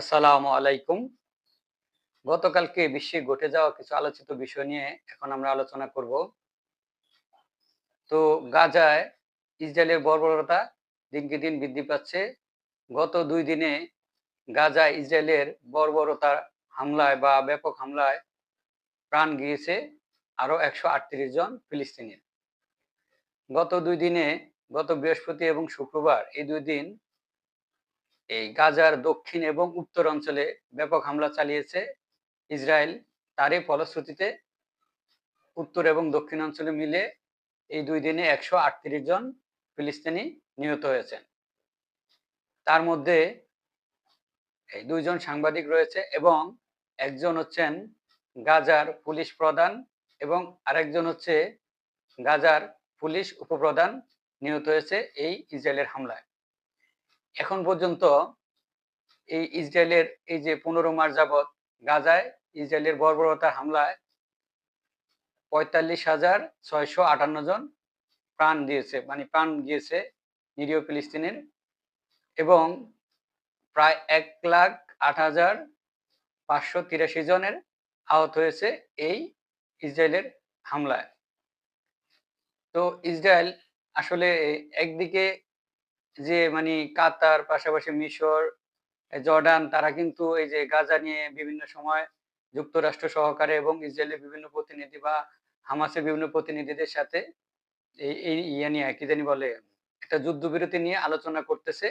আসসালামু আলাইকুম। গতকালকে বিশ্বে ঘটে যাওয়া কিছু আলোচিত বিষয় নিয়ে এখন আমরা আলোচনা করব। তো গাজায় ইসরায়েলের বর্বরতা দিনকে দিন বৃদ্ধি পাচ্ছে। গত ২ দিনে গাজায় ইসরায়েলের বর্বরতার হামলায় বা ব্যাপক হামলায় প্রাণ গিয়েছে আরো ১৩৮ জন ফিলিস্তিনির। গত ২ দিনে গত বৃহস্পতি এবং শুক্রবার এই ২ দিন এই গাজার দক্ষিণ এবং উত্তর অঞ্চলে ব্যাপক হামলা চালিয়েছে ইসরায়েল। তারই ফলশ্রুতিতে উত্তর এবং দক্ষিণ অঞ্চলে মিলে এই ২ দিনে ১৩৮ জন ফিলিস্তিনি নিহত হয়েছেন। তার মধ্যে এই ২ জন সাংবাদিক রয়েছে এবং একজন হচ্ছেন গাজার পুলিশ প্রধান এবং আরেকজন হচ্ছে গাজার পুলিশ উপপ্রধান নিহত হয়েছে এই ইসরায়েলের হামলায়। এখন পর্যন্ত এই ইসরায়েলের এই যে ১৫ মাস যাবৎ গাজায় ইসরায়েলের বর্বরতার হামলায় ৪৫,৬৫৮ জন প্রাণ দিয়েছে, মানে প্রাণ গিয়েছে নিরীহ ফিলিস্তিনির এবং প্রায় ১,০৮,৫৮৩ জনের আহত হয়েছে এই ইসরায়েলের হামলায়। তো ইসরায়েল আসলে একদিকে যে মানে কাতার, পাশাপাশি মিশর, জর্ডান তারা কিন্তু এই যে গাজা নিয়ে বিভিন্ন সময় যুক্তরাষ্ট্র সহকারে এবং ইসরায়েলের বিভিন্ন প্রতিনিধি বা হামাসের বিভিন্ন প্রতিনিধিদের সাথে এই ইয়ে নিয়ে কি জানি বলে? একটা যুদ্ধবিরতি নিয়ে আলোচনা করতেছে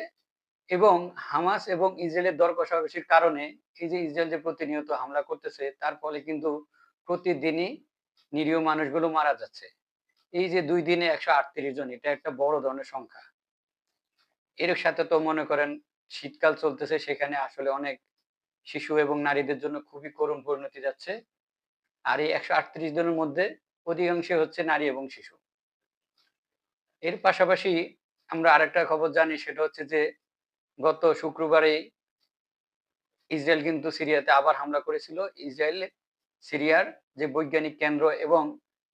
এবং হামাস এবং ইসরায়েলের দর কষাকষির কারণে এই যে ইসরায়েল যে প্রতিনিয়ত হামলা করতেছে তার ফলে কিন্তু প্রতিদিনই নিরীহ মানুষগুলো মারা যাচ্ছে। এই যে ২ দিনে ১৩৮ জন এটা একটা বড় ধরনের সংখ্যা। এর সাথে তো মনে করেন শীতকাল চলতেছে সেখানে আসলে অনেক শিশু এবং নারীদের জন্য খুবই করুণ পরিণতি যাচ্ছে। আর এই ১৩৮ জনের মধ্যে অধিকাংশই হচ্ছে নারী এবং শিশু। এর পাশাপাশি আমরা আরেকটা খবর জানি সেটা হচ্ছে যে গত শুক্রবারেই ইসরায়েল কিন্তু সিরিয়াতে আবার হামলা করেছিল। ইসরায়েল সিরিয়ার যে বৈজ্ঞানিক কেন্দ্র এবং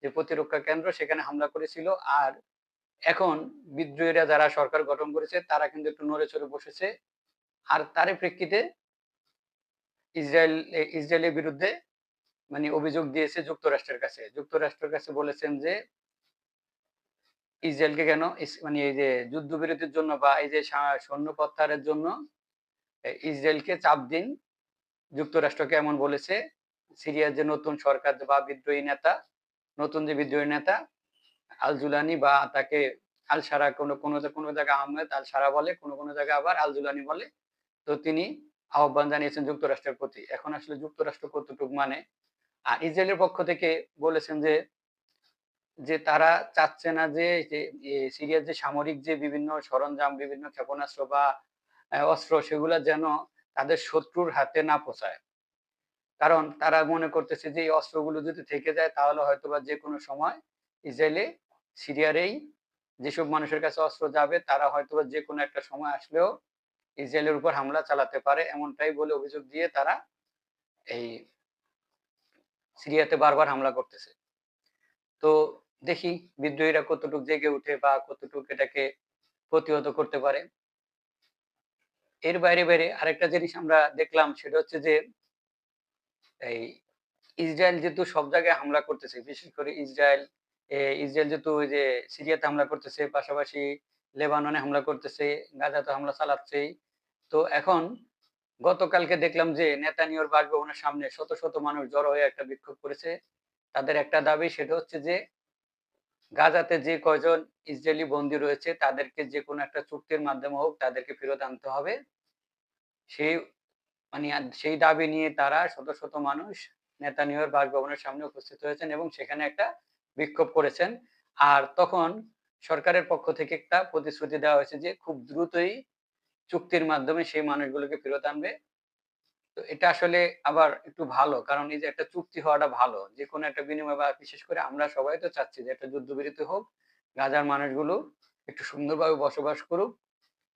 যে প্রতিরক্ষা কেন্দ্র সেখানে হামলা করেছিল। আর এখন বিদ্রোহীরা যারা সরকার গঠন করেছে তারা কিন্তু একটু নড়ে-চড়ে বসেছে। আর তারই প্রেক্ষিতে ইসরায়েলের বিরুদ্ধে মানে অভিযোগ দিয়েছে যুক্তরাষ্ট্রের কাছে। যুক্তরাষ্ট্রের কাছে বলেছেন যে ইসরায়েলকে কেন মানে এই যে যুদ্ধবিরতির জন্য বা এই যে সৈন্য প্রত্যাহারের জন্য ইসরায়েলকে চাপ দিন। যুক্তরাষ্ট্রকে এমন বলেছে সিরিয়ার যে নতুন সরকার বা বিদ্রোহী নেতা, নতুন যে বিদ্রোহী নেতা আল জুলানি বা তাকে আল সারা কোনো জায়গায় আহমেদ আল সারা বলে, কোনো জায়গায় আবার আল জুলানি বলে। তো তিনি আহ্বান জানিয়েছেন যুক্তরাষ্ট্রের প্রতি। এখন আসলে যুক্তরাষ্ট্র কতটুক মানে? আর ইসরায়েলের পক্ষ থেকে বলেছেন যে তারা চাচ্ছে না যে সিরিয়ার যে সামরিক যে বিভিন্ন সরঞ্জাম, বিভিন্ন ক্ষেপণাস্ত্র বা অস্ত্র সেগুলা যেন তাদের শত্রুর হাতে না পৌঁছায়। কারণ তারা মনে করতেছে যে এই অস্ত্রগুলো যদি থেকে যায় তাহলে হয়তোবা যেকোনো সময় ইসরায়েলে সিরিয়ার এই যেসব মানুষের কাছে অস্ত্র যাবে তারা হয়তোবা যেকোনো একটা সময় আসলেও ইসরায়েলের উপর হামলা চালাতে পারে এমনটাই বলে অভিযোগ দিয়ে তারা এই সিরিয়াতে বারবার হামলা করতেছে। তো দেখি বিদ্রোহীরা কতটুক জেগে উঠে বা কতটুক এটাকে প্রতিহত করতে পারে। এর বাইরে আরেকটা জিনিস আমরা দেখলাম সেটা হচ্ছে যে এই ইসরায়েল যেহেতু সব জায়গায় হামলা করতেছে, বিশেষ করে ইসরায়েল যেহেতু ওই যে সিরিয়াতে হামলা করতেছে, পাশাপাশি লেবাননে হামলা করতেছে, গাজাতে হামলা চালাচ্ছেই। তো এখন গতকালকে দেখলাম যে নেতানিয়াহুর বাসভবনের সামনে শত মানুষ জড়ো হয়ে একটা বিক্ষোভ করেছে। তাদের একটা দাবি সেটা হচ্ছে যে গাজাতে যে কয়জন ইসরায়েলি বন্দী রয়েছে তাদেরকে যেকোনো একটা চুক্তির মাধ্যমে হোক তাদেরকে ফেরত আনতে হবে। সেই মানে সেই দাবি নিয়ে তারা শত মানুষ নেতানিয়াহুর বাসভবনের সামনে উপস্থিত হয়েছেন এবং সেখানে একটা বিক্ষোভ করেছেন। আর তখন সরকারের পক্ষ থেকে একটা প্রতিশ্রুতি দেওয়া হয়েছে যে খুব দ্রুতই চুক্তির মাধ্যমে সেই মানুষগুলোকে ফেরত আনবে। তো এটা আসলে আবার একটু ভালো। কারণ এই যে একটা চুক্তি হওয়াটা ভালো। যেকোনো একটা বিনিময় বা বিশেষ করে আমরা সবাই তো চাচ্ছি যে একটা যুদ্ধবিরতি হোক। গাজার মানুষগুলো একটু সুন্দরভাবে বসবাস করুক।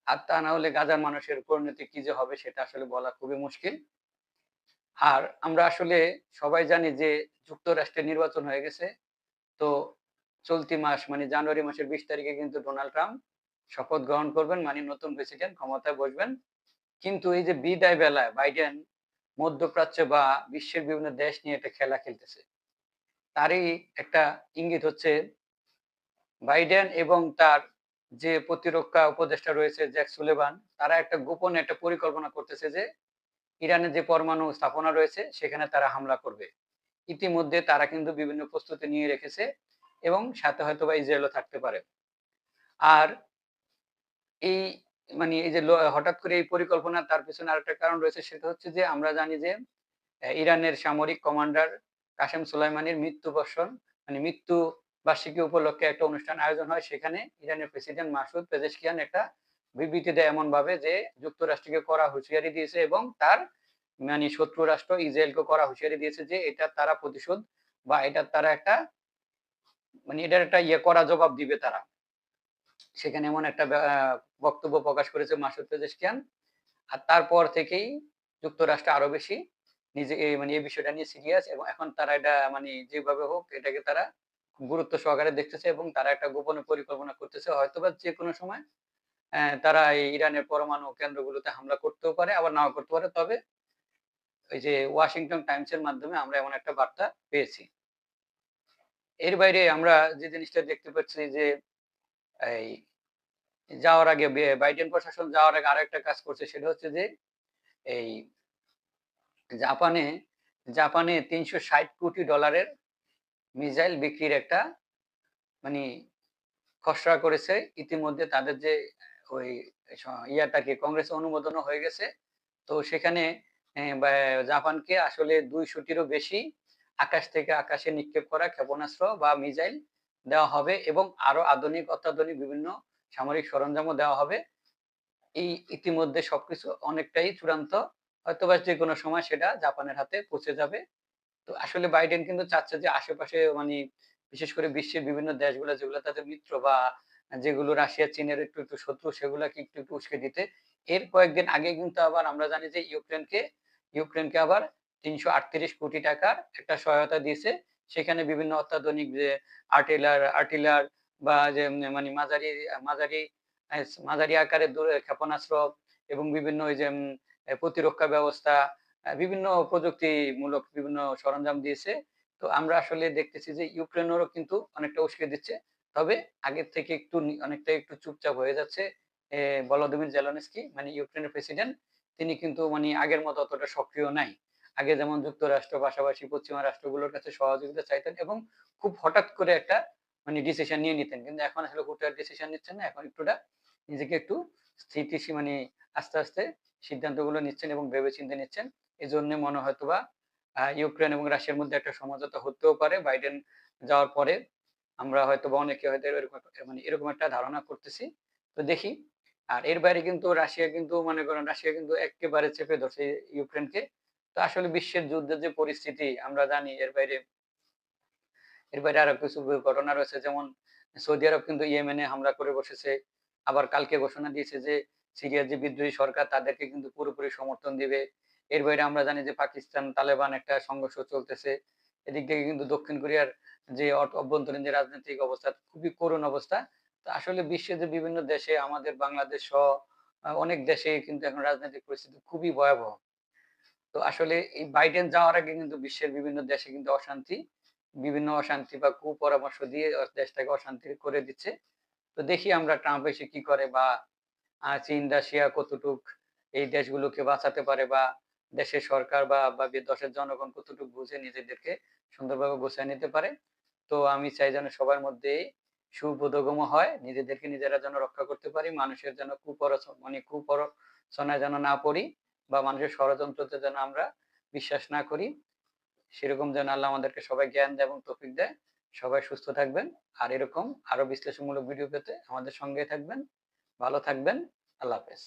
আর তা না হলে গাজার মানুষের পরিণতি কি যে হবে সেটা আসলে বলা খুবই মুশকিল। আর আমরা আসলে সবাই জানি যে যুক্তরাষ্ট্রের নির্বাচন হয়ে গেছে। তো চলতি মাস মানে জানুয়ারি মাসের ২০ তারিখে কিন্তু ডোনাল্ড ট্রাম্প শপথ গ্রহণ করবেন। মানে নতুন প্রেসিডেন্ট ক্ষমতায় বসবেন। কিন্তু এই যে বিদায় বেলায় বাইডেন মধ্যপ্রাচ্য বা বিশ্বের বিভিন্ন দেশ নিয়ে একটা খেলা খেলতেছে। তারই একটা ইঙ্গিত হচ্ছে বাইডেন এবং তার যে প্রতিরক্ষা উপদেষ্টা রয়েছে জ্যাক সুলিভান, তারা একটা গোপনে একটা পরিকল্পনা করতেছে যে ইরানের যে পরমাণু স্থাপনা রয়েছে সেখানে তারা হামলা করবে। ইতিমধ্যে তারা কিন্তু বিভিন্ন প্রস্তুতি নিয়ে রেখেছে এবং সাথে হয়তোবা ইসরায়েলও থাকতে পারে। আর এই এই যে হঠাৎ করে এই পরিকল্পনা, তার পেছনে আরেকটা কারণ রয়েছে, সেটা হচ্ছে যে আমরা জানি যে ইরানের সামরিক কমান্ডার কাসেম সুলাইমানির মৃত্যু বর্ষণ মৃত্যু বার্ষিকী উপলক্ষে একটা অনুষ্ঠান আয়োজন হয়। সেখানে ইরানের প্রেসিডেন্ট মাসুদ পেজেশকিয়ান একটা বিবৃতি দেয় এমন ভাবে যে যুক্তরাষ্ট্রকে কড়া হুঁশিয়ারি দিয়েছে এবং তার শত্রু রাষ্ট্র ইসরায়েলকে কড়া হুঁশিয়ারি দিয়েছে যে এটা তারা প্রতিশোধ বা এটার তারা একটা এটার একটা কড়া জবাব দিবে তারা। সেখানে এমন একটা বক্তব্য প্রকাশ করেছে মাসুদ পেজেশকিয়ান। আর তারপর থেকেই যুক্তরাষ্ট্র আরো বেশি নিজে এই বিষয়টা নিয়ে সিরিয়াস, এবং এখন তারা এটা যেভাবে হোক এটাকে তারা খুব গুরুত্ব সহকারে দেখতেছে এবং তারা একটা গোপনে পরিকল্পনা করতেছে। হয়তোবা যেকোনো সময় তারা এই ইরানের পরমাণু কেন্দ্রগুলোতে হামলা করতেও পারে, আবার নাও করতে পারে। তবে ওই যে ওয়াশিংটন টাইমস এর মাধ্যমে আমরা এমন একটা বার্তা পেয়েছি। এর বাইরে আমরা যে জিনিসটা দেখতে পাচ্ছি যে এই যাওয়ার আগে বাইডেন প্রশাসন যাওয়ার আগে আরেকটা কাজ করছে, সেটা হচ্ছে যে এই জাপানে জাপানে $৩৬০ কোটি মিসাইল বিক্রির একটা মানে খসড়া করেছে। ইতিমধ্যে তাদের যে ওই ইয়াটাকে কংগ্রেসে অনুমোদনও হয়ে গেছে। তো সেখানে জাপানকে আসলে ২০০ টিরও বেশি আকাশ থেকে আকাশে নিক্ষেপ করা ক্ষেপণাস্ত্র বা মিসাইল দেওয়া হবে এবং আরো আধুনিক অত্যাধুনিক বিভিন্ন সামরিক সরঞ্জামও দেওয়া হবে। এই ইতিমধ্যে সবকিছু অনেকটাই চূড়ান্ত। হয়তোবা যেকোনো সময় সেটা জাপানের হাতে পৌঁছে যাবে। তো আসলে বাইডেন কিন্তু চাচ্ছে যে আশেপাশে বিশেষ করে বিশ্বের বিভিন্ন দেশগুলা যেগুলো তাদের মিত্র বা যেগুলো রাশিয়া চীনের একটু শত্রু, সেগুলাকে একটু উস্কে দিতে। এর কয়েকদিন আগে কিন্তু আবার আমরা জানি যে ইউক্রেনকে আবার $৩৩৮ কোটি একটা সহায়তা দিয়েছে। সেখানে বিভিন্ন অত্যাধুনিক যে আর্টিলার বা যে মাঝারি মাঝারি মাঝারি আকারের ক্ষেপণাস্ত্র এবং বিভিন্ন ওই যে প্রতিরক্ষা ব্যবস্থা, বিভিন্ন প্রযুক্তিমূলক বিভিন্ন সরঞ্জাম দিয়েছে। তো আমরা আসলে দেখতেছি যে ইউক্রেনেরও কিন্তু অনেকটা উস্কে দিচ্ছে। তবে আগের থেকে অনেকটা একটু চুপচাপ হয়ে যাচ্ছে ভলোদিমির জেলেনস্কি ইউক্রেনের প্রেসিডেন্ট। তিনি কিন্তু আগের মতো অতটা সক্রিয় নাই। আগে যেমন যুক্তরাষ্ট্র পাশাপাশি পশ্চিমা রাষ্ট্রগুলোর কাছে সহযোগিতা চাইতেন এবং খুব হঠাৎ করে একটা ডিসিশন নিয়ে নিতেন। কিন্তু এখন আসলে হুট হাট ডিসিশন নিচ্ছেন না। এখন নিজেকে একটু স্থিতিশীল আস্তে, আস্তে সিদ্ধান্তগুলো নিচ্ছেন এবং ভেবেচিন্তে নিচ্ছেন। এজন্য মনে হয়তোবা ইউক্রেন এবং রাশিয়ার মধ্যে একটা সমঝোতা হতেও পারে বাইডেন যাওয়ার পরে। আমরা হয়তোবা অনেকে হয়তো এরকম একটা ধারণা করতেছি। তো দেখি। আর এর বাইরে কিন্তু রাশিয়া কিন্তু মনে করেন রাশিয়া কিন্তু এক্কেবারে চেপে ধরছে ইউক্রেনকে। তো আসলে বিশ্বের যুদ্ধের যে পরিস্থিতি আমরা জানি, এর বাইরে আরো কিছু ঘটনা রয়েছে। যেমন সৌদি আরব কিন্তু ইয়েমেনে হামলা করে বসেছে। আবার কালকে ঘোষণা দিয়েছে যে সিরিয়ার যে বিদ্রোহী সরকার তাদেরকে কিন্তু পুরোপুরি সমর্থন দিবে। এর বাইরে আমরা জানি যে পাকিস্তান তালেবান একটা সংঘর্ষ চলতেছে। এদিক থেকে কিন্তু দক্ষিণ কোরিয়ার যে অভ্যন্তরীণ যে রাজনৈতিক অবস্থা খুবই করুণ অবস্থা। তো আসলে বিশ্বের যে বিভিন্ন দেশে আমাদের বাংলাদেশ সহ অনেক দেশে কিন্তু এখন রাজনৈতিক পরিস্থিতি খুবই ভয়াবহ। তো আসলে এই বাইডেন যাওয়ার আগে কিন্তু বিশ্বের বিভিন্ন দেশে কিন্তু বিভিন্ন অশান্তি বা কুপরামর্শ দিয়ে দেশটাকে অশান্তি করে দিচ্ছে। তো দেখি আমরা ট্রাম্প এসে কি করে, বা চীন রাশিয়া কতটুক এই দেশগুলোকে বাঁচাতে পারে, বা দেশের সরকার বা দেশের জনগণ কতটুকু বুঝে নিজেদেরকে সুন্দরভাবে গুছিয়ে নিতে পারে। তো আমি চাই যেন সবার মধ্যে সুবোধগম্য হয়, নিজেদেরকে নিজেরা যেন রক্ষা করতে পারি, মানুষের যেন কুপরচনায় যেন না পড়ি, বা মানুষের ষড়যন্ত্রতে যেন আমরা বিশ্বাস না করি। সেরকম যেন আল্লাহ আমাদেরকে সবাই জ্ঞান দেয় এবং তৌফিক দেয়। সবাই সুস্থ থাকবেন। আর এরকম আরো বিশ্লেষণমূলক ভিডিও পেতে আমাদের সঙ্গেই থাকবেন। ভালো থাকবেন। আল্লাহ হাফেজ।